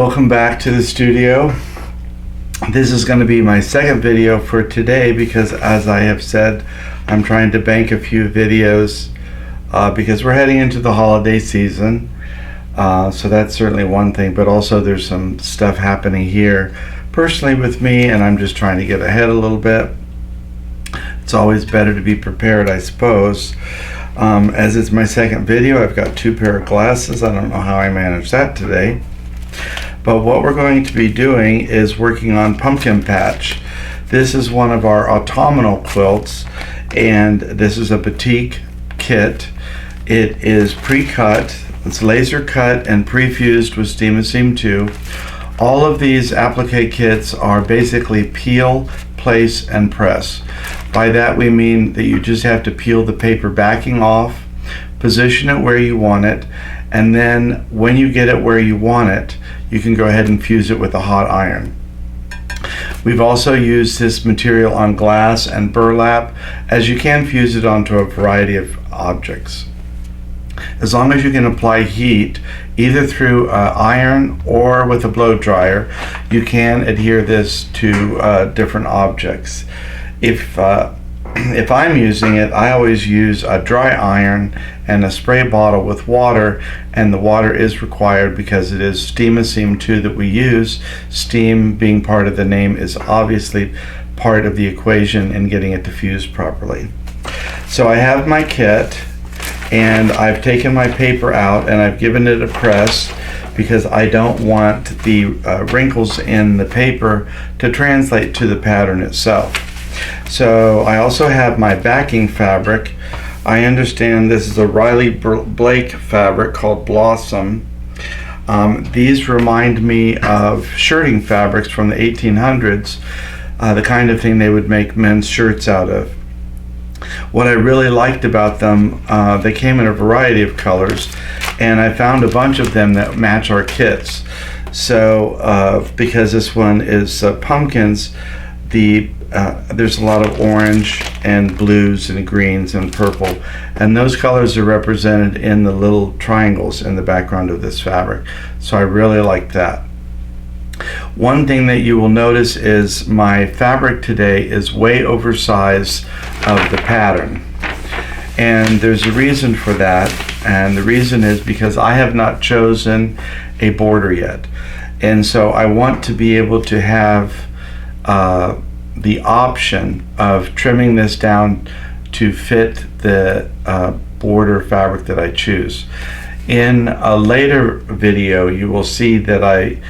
Welcome back to the studio. This is going to be my second video for today because, as I have said, I'm trying to bank a few videos because we're heading into the holiday season. So that's certainly one thing, but also there's some stuff happening here personally with me, and I'm just trying to get ahead a little bit. It's always better to be prepared, I suppose. As it's my second video, I've got two pair of glasses. I don't know how I managed that today. But what we're going to be doing is working on Pumpkin Patch. This is one of our autumnal quilts, and this is a Batik kit. It is pre-cut, it's laser cut and pre-fused with Steam 2. All of these applique kits are basically peel, place, and press. By that we mean that you just have to peel the paper backing off, position it where you want it, and then when you get it where you want it, you can go ahead and fuse it with a hot iron. We've also used this material on glass and burlap, as you can fuse it onto a variety of objects. As long as you can apply heat, either through iron or with a blow dryer, you can adhere this to different objects. If I'm using it, I always use a dry iron and a spray bottle with water, and the water is required because it is Steam 2 that we use. Steam, being part of the name, is obviously part of the equation in getting it to fuse properly. So I have my kit, and I've taken my paper out and I've given it a press because I don't want the wrinkles in the paper to translate to the pattern itself. So I also have my backing fabric. I understand this is a Riley Blake fabric called Blossom. These remind me of shirting fabrics from the 1800s, the kind of thing they would make men's shirts out of. What I really liked about them, they came in a variety of colors, and I found a bunch of them that match our kits. So because this one is pumpkins, there's a lot of orange and blues and greens and purple, and those colors are represented in the little triangles in the background of this fabric. So I really like that. One thing that you will notice is my fabric today is way oversized of the pattern, and there's a reason for that, and the reason is because I have not chosen a border yet, and so I want to be able to have the option of trimming this down to fit the border fabric that I choose. In a later video you will see that I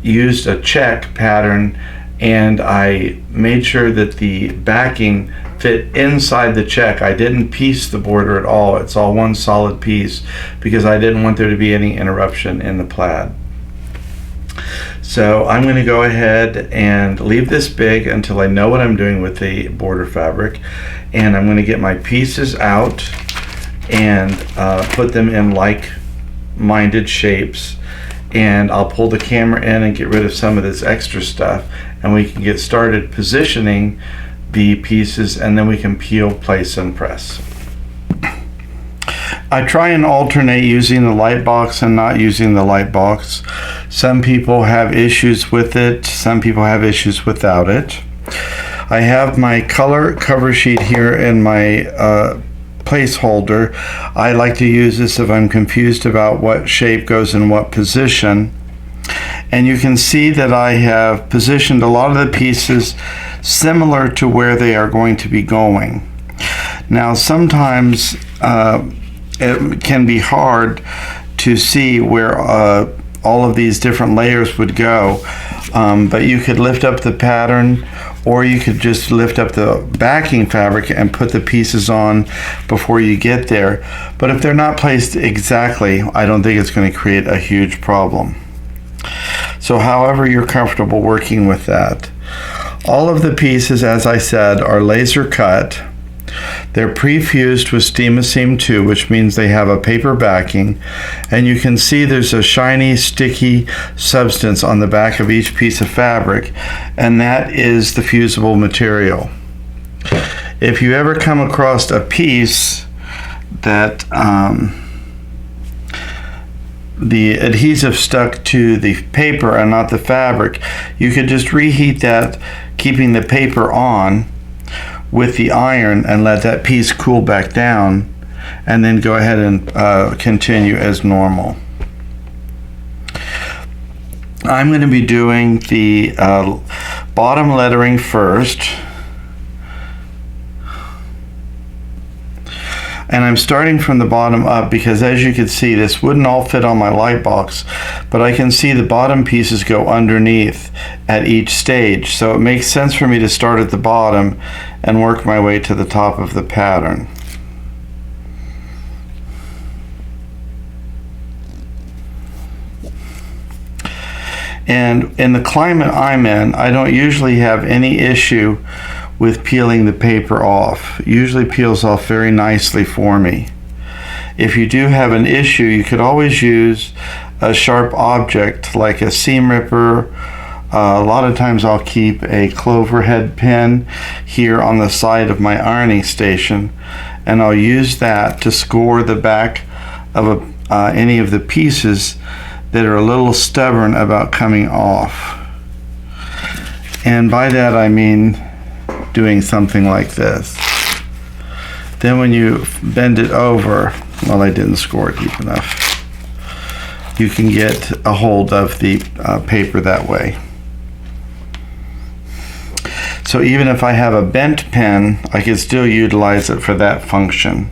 used a check pattern, and I made sure that the backing fit inside the check. I didn't piece the border at all. It's all one solid piece because I didn't want there to be any interruption in the plaid. So I'm going to go ahead and leave this big until I know what I'm doing with the border fabric, and I'm going to get my pieces out and put them in like-minded shapes, and I'll pull the camera in and get rid of some of this extra stuff, and we can get started positioning the pieces, and then we can peel, place, and press. I try and alternate using the light box and not using the light box. Some people have issues with it, some people have issues without it. I have my color cover sheet here in my placeholder. I like to use this if I'm confused about what shape goes in what position. And you can see that I have positioned a lot of the pieces similar to where they are going to be going. Now sometimes it can be hard to see where all of these different layers would go, but you could lift up the pattern, or you could just lift up the backing fabric and put the pieces on before you get there. But if they're not placed exactly, I don't think it's going to create a huge problem. So however you're comfortable working with that. All of the pieces, as I said, are laser cut. They're pre-fused with Steam 2, which means they have a paper backing, and you can see there's a shiny, sticky substance on the back of each piece of fabric, and that is the fusible material. If you ever come across a piece that the adhesive stuck to the paper and not the fabric, you could just reheat that, keeping the paper on with the iron, and let that piece cool back down, and then go ahead and continue as normal. I'm going to be doing the bottom lettering first. And I'm starting from the bottom up because, as you can see, this wouldn't all fit on my light box, but I can see the bottom pieces go underneath at each stage. So it makes sense for me to start at the bottom and work my way to the top of the pattern. And in the climate I'm in, I don't usually have any issue with peeling the paper off. It usually peels off very nicely for me. If you do have an issue, you could always use a sharp object like a seam ripper. A lot of times I'll keep a clover head pin here on the side of my ironing station, and I'll use that to score the back of any of the pieces that are a little stubborn about coming off. And by that I mean doing something like this. Then when you bend it over, well, I didn't score it deep enough, you can get a hold of the paper that way. So even if I have a bent pen, I can still utilize it for that function.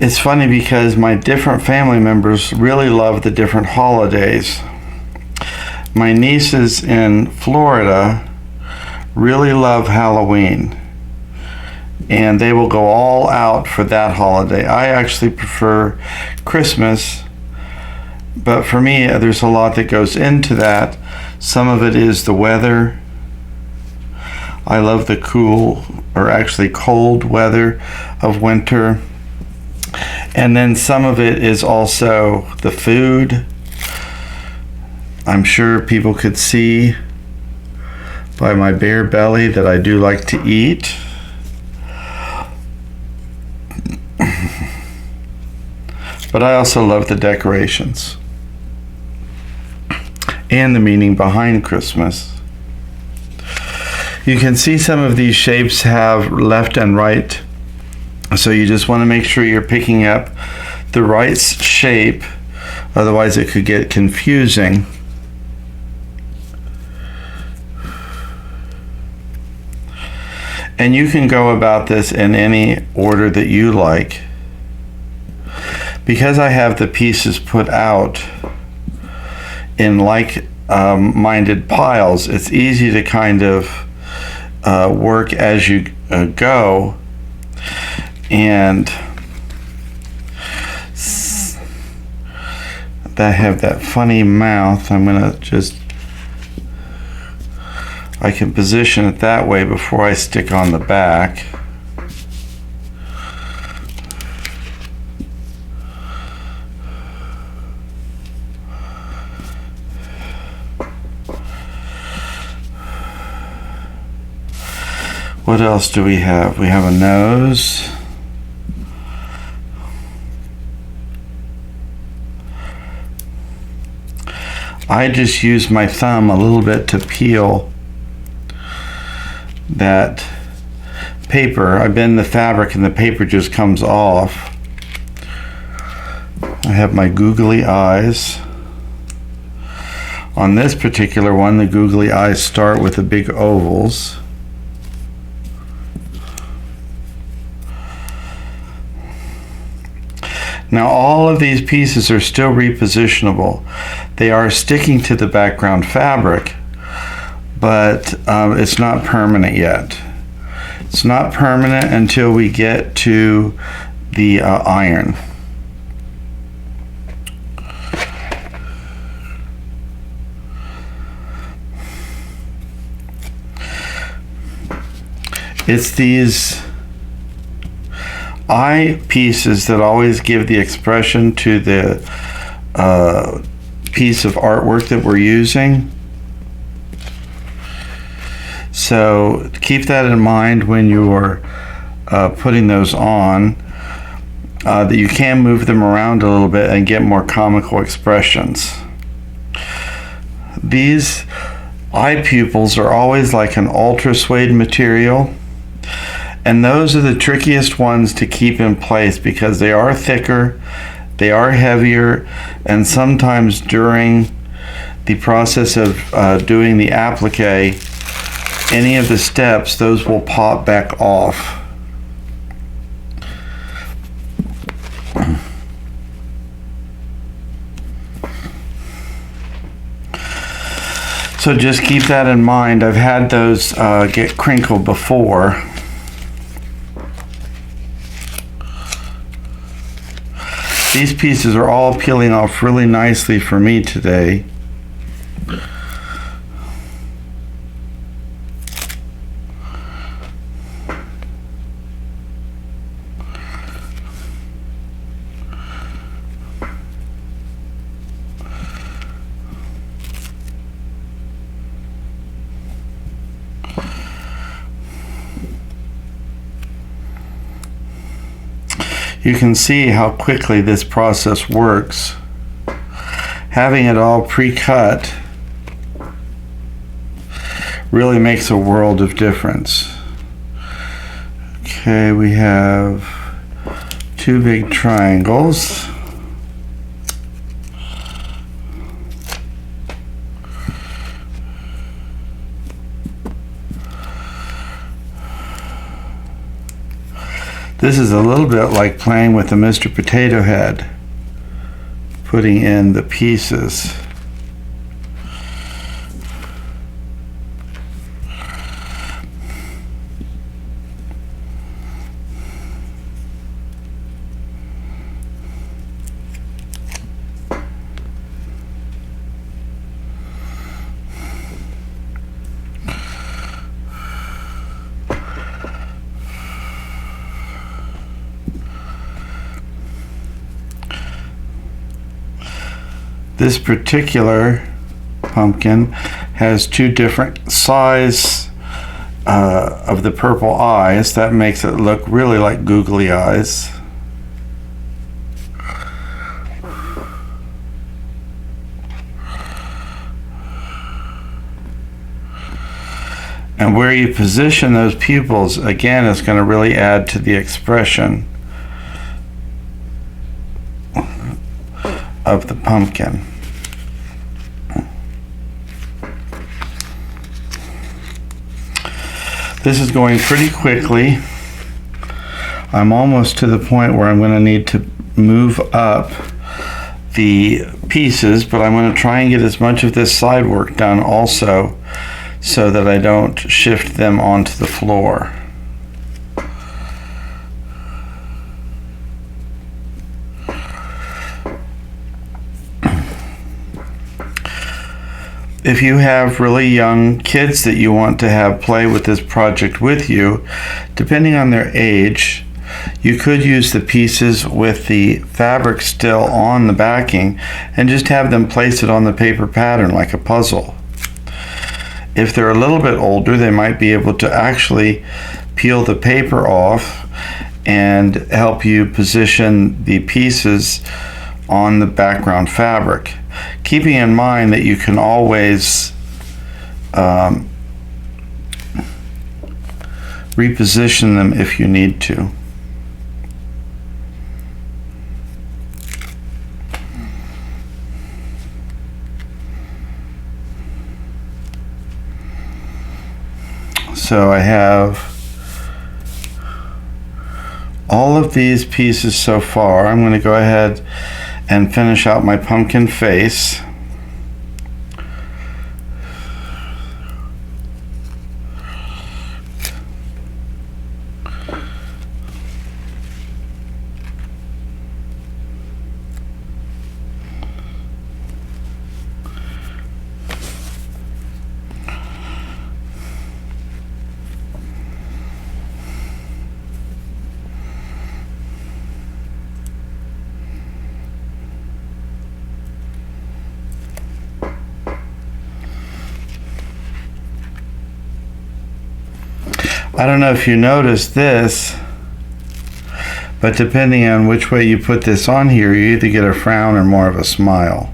It's funny because my different family members really love the different holidays. My nieces in Florida really love Halloween, and they will go all out for that holiday. I actually prefer Christmas, but for me there's a lot that goes into that. Some of it is the weather. I love the cool, or actually cold weather of winter. And then some of it is also the food. I'm sure people could see by my bare belly that I do like to eat. But I also love the decorations and the meaning behind Christmas. You can see some of these shapes have left and right. So you just want to make sure you're picking up the right shape, otherwise it could get confusing. And you can go about this in any order that you like. Because I have the pieces put out in like-minded piles, it's easy to kind of work as you go. And that have that funny mouth. I'm gonna I can position it that way before I stick on the back. What else do we have? We have a nose. I just use my thumb a little bit to peel that paper. I bend the fabric and the paper just comes off. I have my googly eyes. On this particular one, the googly eyes start with the big ovals. Now all of these pieces are still repositionable. They are sticking to the background fabric, but it's not permanent yet. It's not permanent until we get to the iron. It's these eye pieces that always give the expression to the piece of artwork that we're using. So keep that in mind when you're putting those on, that you can move them around a little bit and get more comical expressions. These eye pupils are always like an ultra suede material, and those are the trickiest ones to keep in place because they are thicker, they are heavier, and sometimes during the process of doing the applique, any of the steps, those will pop back off. So just keep that in mind. I've had those get crinkled before. These pieces are all peeling off really nicely for me today. You can see how quickly this process works. Having it all pre-cut really makes a world of difference. Okay, we have 2 big triangles. This is a little bit like playing with the Mr. Potato Head, putting in the pieces. This particular pumpkin has 2 different sizes of the purple eyes. That makes it look really like googly eyes. And where you position those pupils, again, is going to really add to the expression of the pumpkin. This is going pretty quickly. I'm almost to the point where I'm going to need to move up the pieces, but I'm going to try and get as much of this side work done also so that I don't shift them onto the floor. If you have really young kids that you want to have play with this project with you, depending on their age, you could use the pieces with the fabric still on the backing and just have them place it on the paper pattern like a puzzle. If they're a little bit older, they might be able to actually peel the paper off and help you position the pieces on the background fabric, keeping in mind that you can always reposition them if you need to. So I have all of these pieces so far. I'm going to go ahead and finish out my pumpkin face. I don't know if you noticed this, but depending on which way you put this on here, you either get a frown or more of a smile.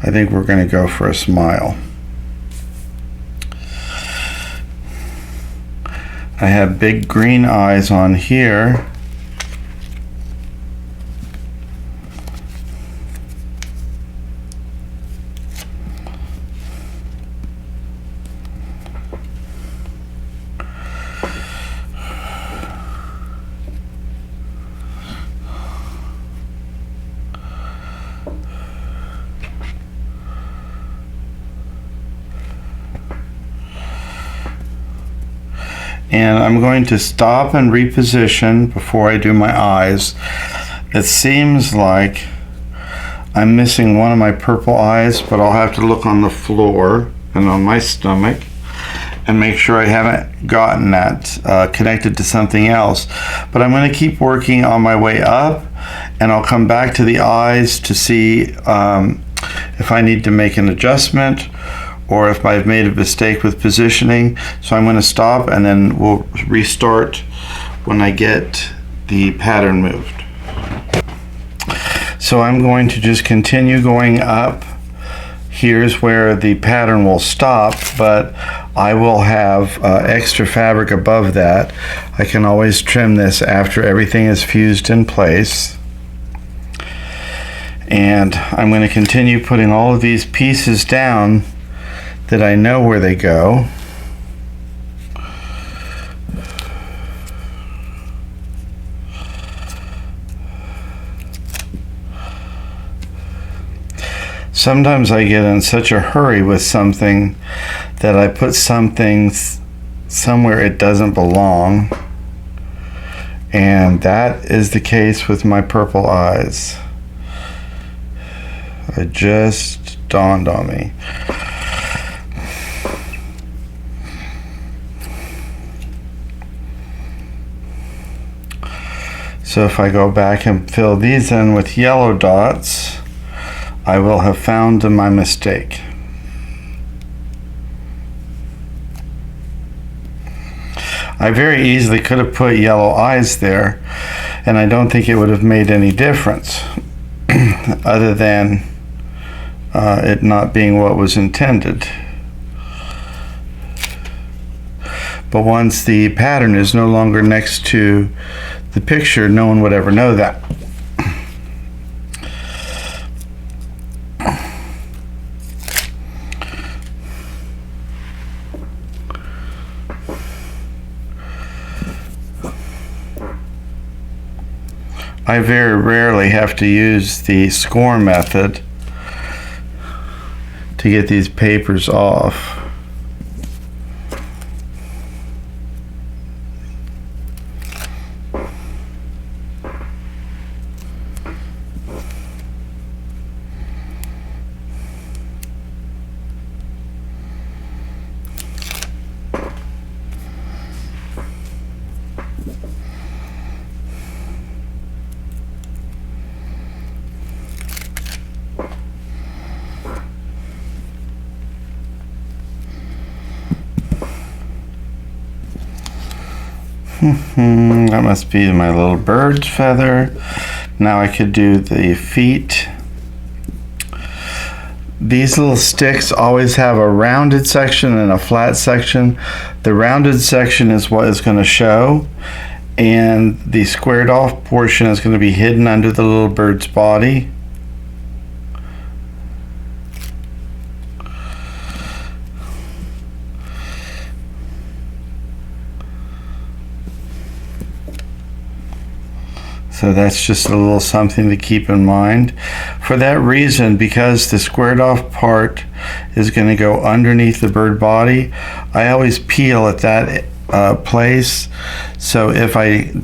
I think we're going to go for a smile. I have big green eyes on here. And I'm going to stop and reposition before I do my eyes. It seems like I'm missing one of my purple eyes, but I'll have to look on the floor and on my stomach and make sure I haven't gotten that connected to something else. But I'm going to keep working on my way up, and I'll come back to the eyes to see if I need to make an adjustment or if I've made a mistake with positioning. So I'm going to stop and then we'll restart when I get the pattern moved. So I'm going to just continue going up. Here's where the pattern will stop, but I will have extra fabric above that. I can always trim this after everything is fused in place. And I'm going to continue putting all of these pieces down that I know where they go. Sometimes I get in such a hurry with something that I put something somewhere it doesn't belong, and that is the case with my purple eyes. It just dawned on me. So if I go back and fill these in with yellow dots, I will have found my mistake. I very easily could have put yellow eyes there, and I don't think it would have made any difference other than it not being what was intended. But once the pattern is no longer next to the picture, no one would ever know that. I very rarely have to use the score method to get these papers off. That must be my little bird's feather. Now I could do the feet. These little sticks always have a rounded section and a flat section. The rounded section is what is going to show, and the squared off portion is going to be hidden under the little bird's body. So that's just a little something to keep in mind. For that reason, because the squared off part is going to go underneath the bird body, I always peel at that place. So if I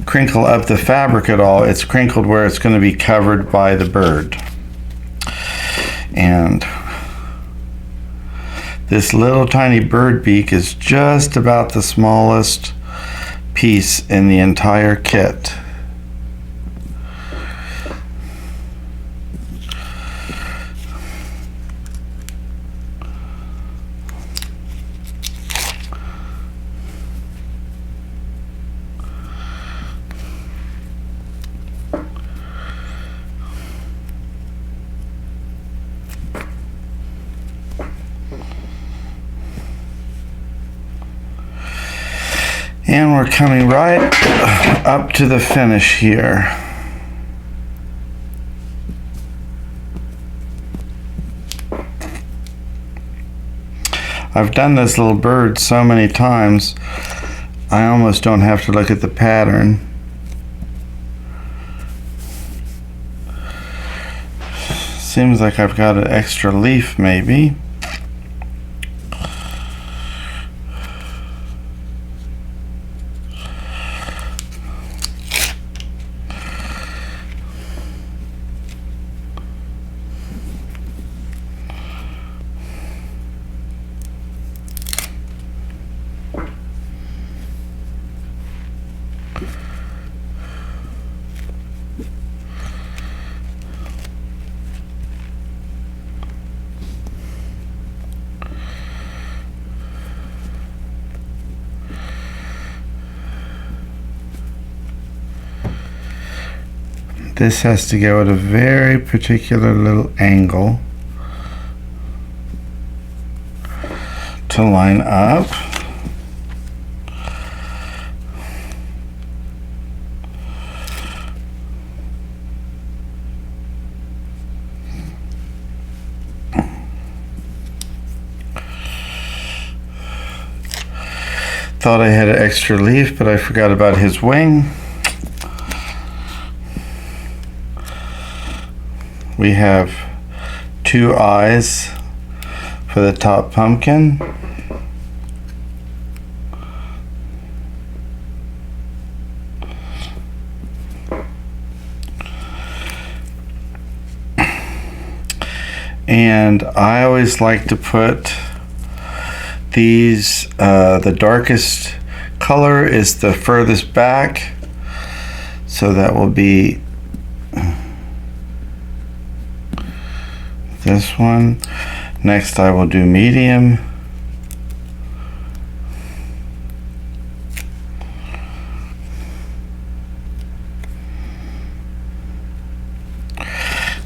crinkle up the fabric at all, it's crinkled where it's going to be covered by the bird. And this little tiny bird beak is just about the smallest piece in the entire kit. And we're coming right up to the finish here. I've done this little bird so many times, I almost don't have to look at the pattern. Seems like I've got an extra leaf maybe. This has to go at a very particular little angle to line up. Thought I had an extra leaf, but I forgot about his wing. We have 2 eyes for the top pumpkin. And I always like to put these, the darkest color is the furthest back, so that will be this one. Next I will do medium.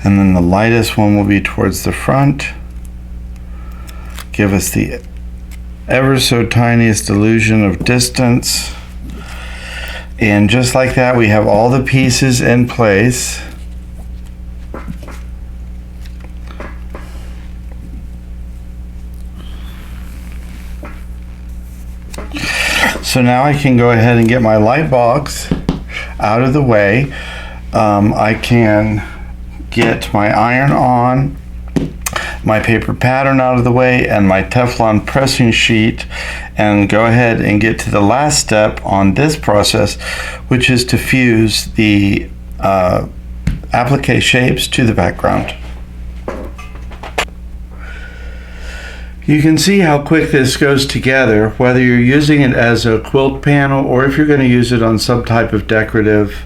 And then the lightest one will be towards the front. Give us the ever so tiniest illusion of distance. And just like that, we have all the pieces in place. So now I can go ahead and get my light box out of the way. I can get my iron on, my paper pattern out of the way, and my Teflon pressing sheet, and go ahead and get to the last step on this process, which is to fuse the applique shapes to the background. You can see how quick this goes together, whether you're using it as a quilt panel or if you're going to use it on some type of decorative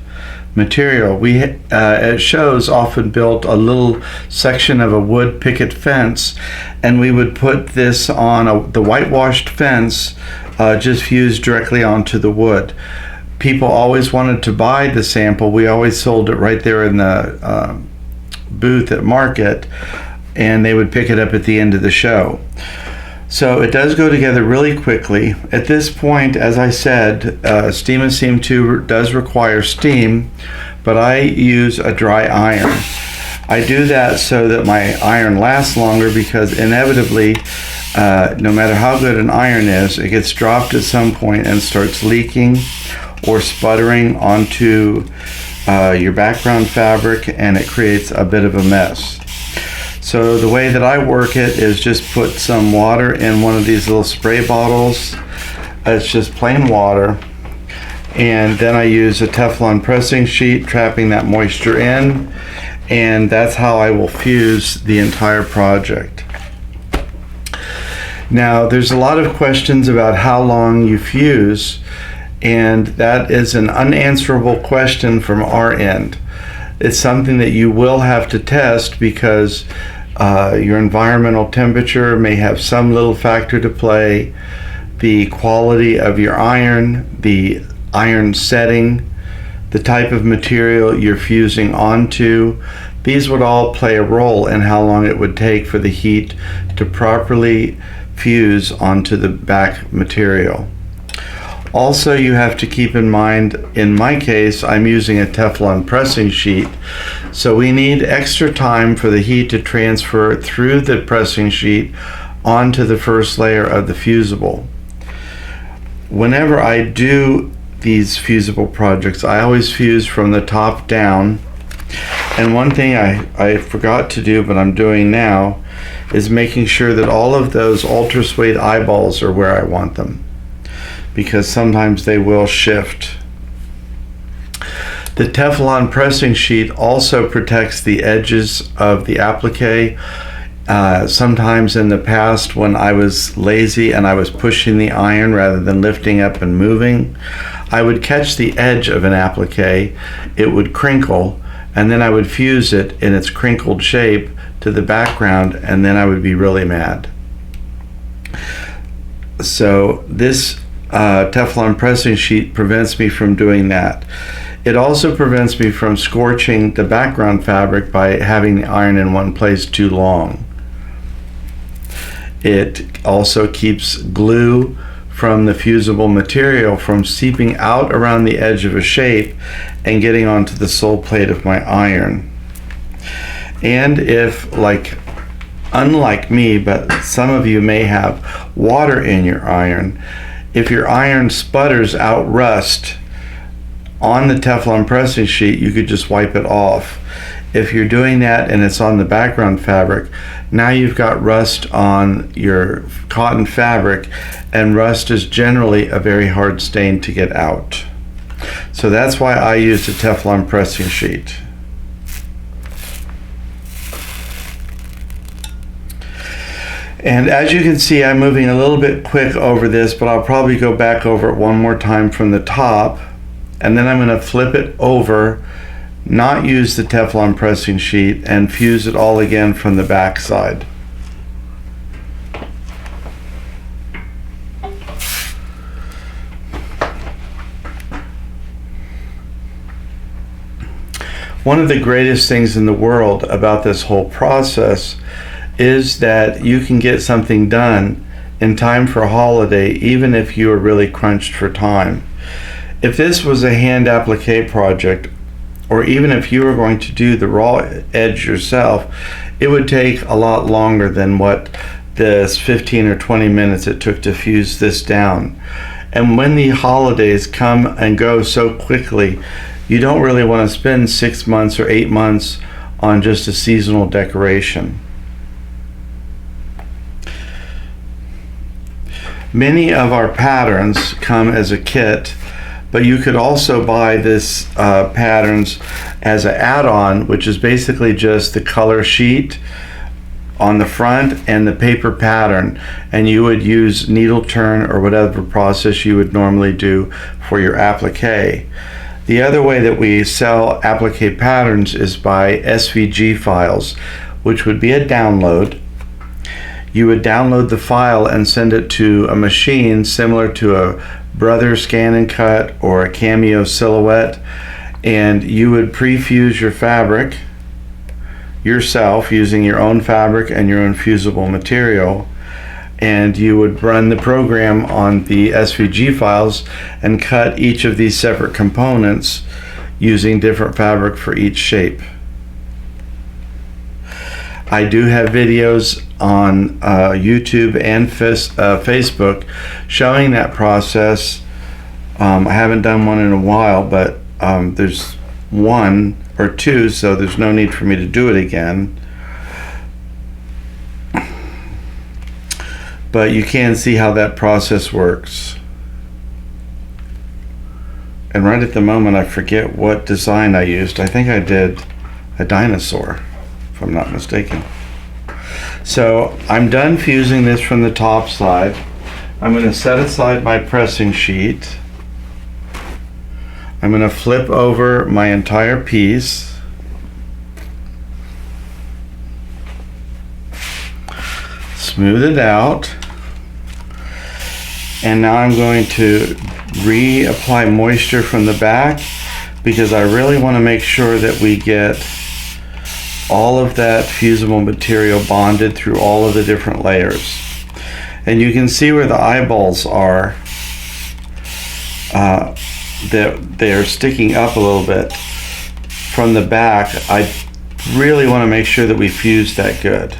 material. We at shows often built a little section of a wood picket fence, and we would put this on the whitewashed fence, just fused directly onto the wood. People always wanted to buy the sample. We always sold it right there in the booth at Market, and they would pick it up at the end of the show. So it does go together really quickly. At this point, as I said, Steam and Steam 2 does require steam, but I use a dry iron. I do that so that my iron lasts longer, because inevitably, no matter how good an iron is, it gets dropped at some point and starts leaking or sputtering onto your background fabric, and it creates a bit of a mess. So the way that I work it is just put some water in one of these little spray bottles. It's just plain water. And then I use a Teflon pressing sheet, trapping that moisture in. And that's how I will fuse the entire project. Now, there's a lot of questions about how long you fuse, and that is an unanswerable question from our end. It's something that you will have to test, because your environmental temperature may have some little factor to play, the quality of your iron, the iron setting, the type of material you're fusing onto. These would all play a role in how long it would take for the heat to properly fuse onto the back material. Also, you have to keep in mind, in my case, I'm using a Teflon pressing sheet, so we need extra time for the heat to transfer through the pressing sheet onto the first layer of the fusible. Whenever I do these fusible projects, I always fuse from the top down. And one thing I forgot to do, but I'm doing now, is making sure that all of those ultra suede eyeballs are where I want them, because sometimes they will shift. The Teflon pressing sheet also protects the edges of the applique. Sometimes in the past, when I was lazy and I was pushing the iron rather than lifting up and moving, I would catch the edge of an applique, it would crinkle, and then I would fuse it in its crinkled shape to the background, and then I would be really mad. So this Teflon pressing sheet prevents me from doing that. It also prevents me from scorching the background fabric by having the iron in one place too long. It also keeps glue from the fusible material from seeping out around the edge of a shape and getting onto the sole plate of my iron. And if, unlike me, but some of you may have water in your iron, if your iron sputters out rust on the Teflon pressing sheet, you could just wipe it off. If you're doing that and it's on the background fabric, now you've got rust on your cotton fabric, and rust is generally a very hard stain to get out. So that's why I used a Teflon pressing sheet. And as you can see, I'm moving a little bit quick over this, but I'll probably go back over it one more time from the top, and then I'm going to flip it over, not use the Teflon pressing sheet, and fuse it all again from the back side. One of the greatest things in the world about this whole process is that you can get something done in time for a holiday, even if you are really crunched for time. If this was a hand applique project, or even if you were going to do the raw edge yourself, it would take a lot longer than what this 15 or 20 minutes it took to fuse this down. And when the holidays come and go so quickly, you don't really want to spend 6 months or 8 months on just a seasonal decoration. Many of our patterns come as a kit, but you could also buy this patterns as an add-on, which is basically just the color sheet on the front and the paper pattern, and you would use needle turn or whatever process you would normally do for your applique. The other way that we sell applique patterns is by SVG files, which would be a download. You would download the file and send it to a machine similar to a Brother Scan and Cut or a Cameo Silhouette, and you would pre-fuse your fabric yourself using your own fabric and your own fusible material, and you would run the program on the SVG files and cut each of these separate components using different fabric for each shape. I do have videos on YouTube and Facebook showing that process. I haven't done one in a while, but there's one or two, so there's no need for me to do it again. But you can see how that process works. And right at the moment I forget what design I used. I think I did a dinosaur, if I'm not mistaken. So I'm done fusing this from the top side. I'm going to set aside my pressing sheet. I'm going to flip over my entire piece. Smooth it out. And now I'm going to reapply moisture from the back, because I really want to make sure that we get all of that fusible material bonded through all of the different layers. And you can see where the eyeballs are. they're sticking up a little bit from the back, I really want to make sure that we fuse that good.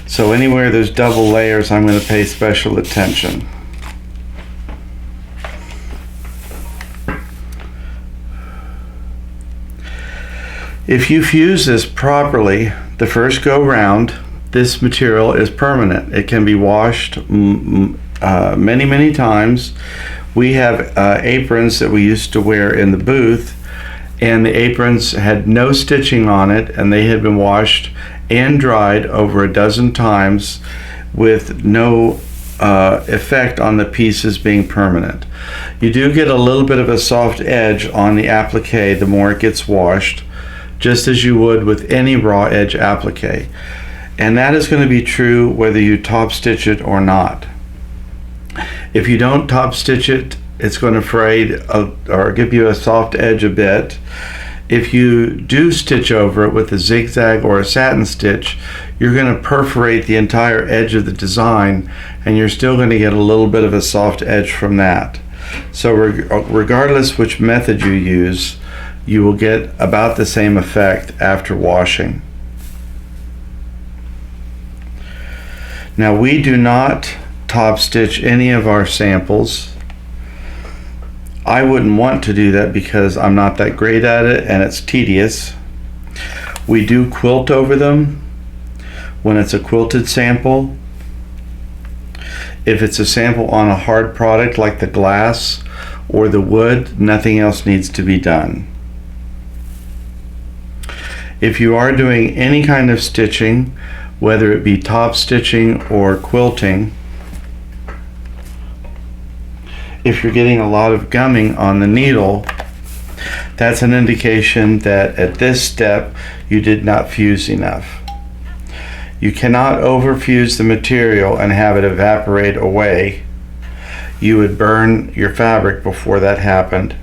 So anywhere there's double layers, I'm going to pay special attention. If you fuse this properly, the first go round, this material is permanent. It can be washed many times. We have aprons that we used to wear in the booth, and the aprons had no stitching on it, and they had been washed and dried over a dozen times with no effect on the pieces being permanent. You do get a little bit of a soft edge on the applique the more it gets washed, just as you would with any raw edge applique. And that is going to be true whether you top stitch it or not. If you don't top stitch it, it's going to fray or give you a soft edge a bit. If you do stitch over it with a zigzag or a satin stitch, you're going to perforate the entire edge of the design, and you're still going to get a little bit of a soft edge from that. So regardless which method you use, you will get about the same effect after washing. Now, we do not top stitch any of our samples. I wouldn't want to do that because I'm not that great at it and it's tedious. We do quilt over them when it's a quilted sample. If it's a sample on a hard product like the glass or the wood, nothing else needs to be done. If you are doing any kind of stitching, whether it be top stitching or quilting, if you're getting a lot of gumming on the needle, that's an indication that at this step you did not fuse enough. You cannot overfuse the material and have it evaporate away. You would burn your fabric before that happened.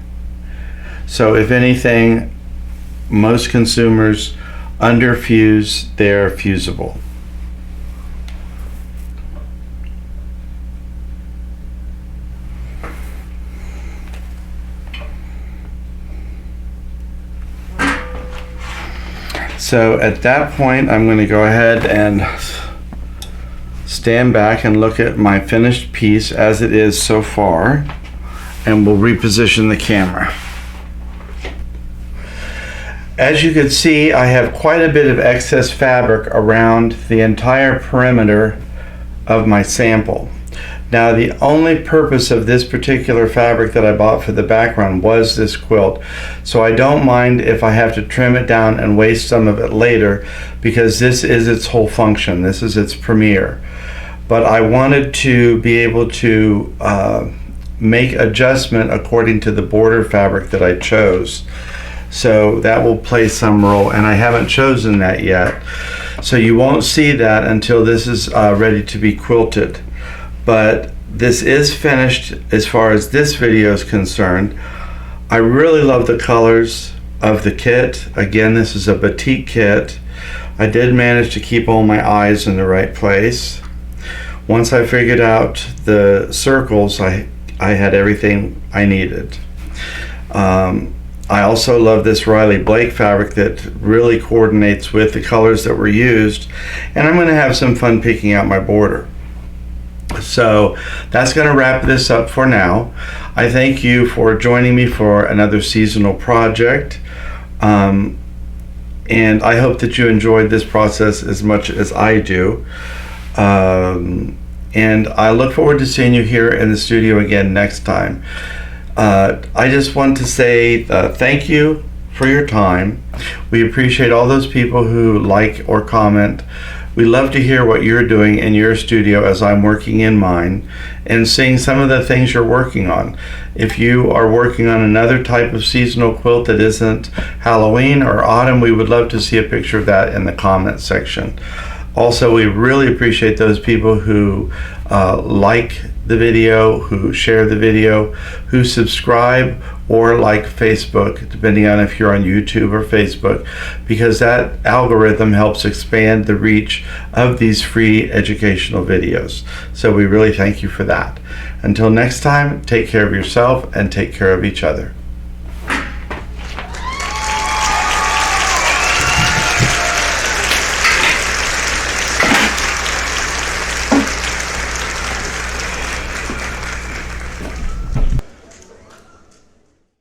So if anything, most consumers underfuse their fusible. So at that point, I'm going to go ahead and stand back and look at my finished piece as it is so far, and we'll reposition the camera. As you can see, I have quite a bit of excess fabric around the entire perimeter of my sample. Now, the only purpose of this particular fabric that I bought for the background was this quilt, so I don't mind if I have to trim it down and waste some of it later, because this is its whole function. This is its premiere. But I wanted to be able to make adjustment according to the border fabric that I chose. So that will play some role, and I haven't chosen that yet. So you won't see that until this is ready to be quilted. But this is finished as far as this video is concerned. I really love the colors of the kit. Again, this is a Batik kit. I did manage to keep all my eyes in the right place. Once I figured out the circles, I had everything I needed. I also love this Riley Blake fabric that really coordinates with the colors that were used, and I'm going to have some fun picking out my border. So that's going to wrap this up for now. I thank you for joining me for another seasonal project, and I hope that you enjoyed this process as much as I do. And I look forward to seeing you here in the studio again next time. I just want to say thank you for your time. We appreciate all those people who like or comment. We love to hear what you're doing in your studio as I'm working in mine, and seeing some of the things you're working on. If you are working on another type of seasonal quilt that isn't Halloween or autumn, we would love to see a picture of that in the comment section. Also, we really appreciate those people who like the video, who share the video, who subscribe, or like Facebook, depending on if you're on YouTube or Facebook, because that algorithm helps expand the reach of these free educational videos. So we really thank you for that. Until next time, take care of yourself and take care of each other.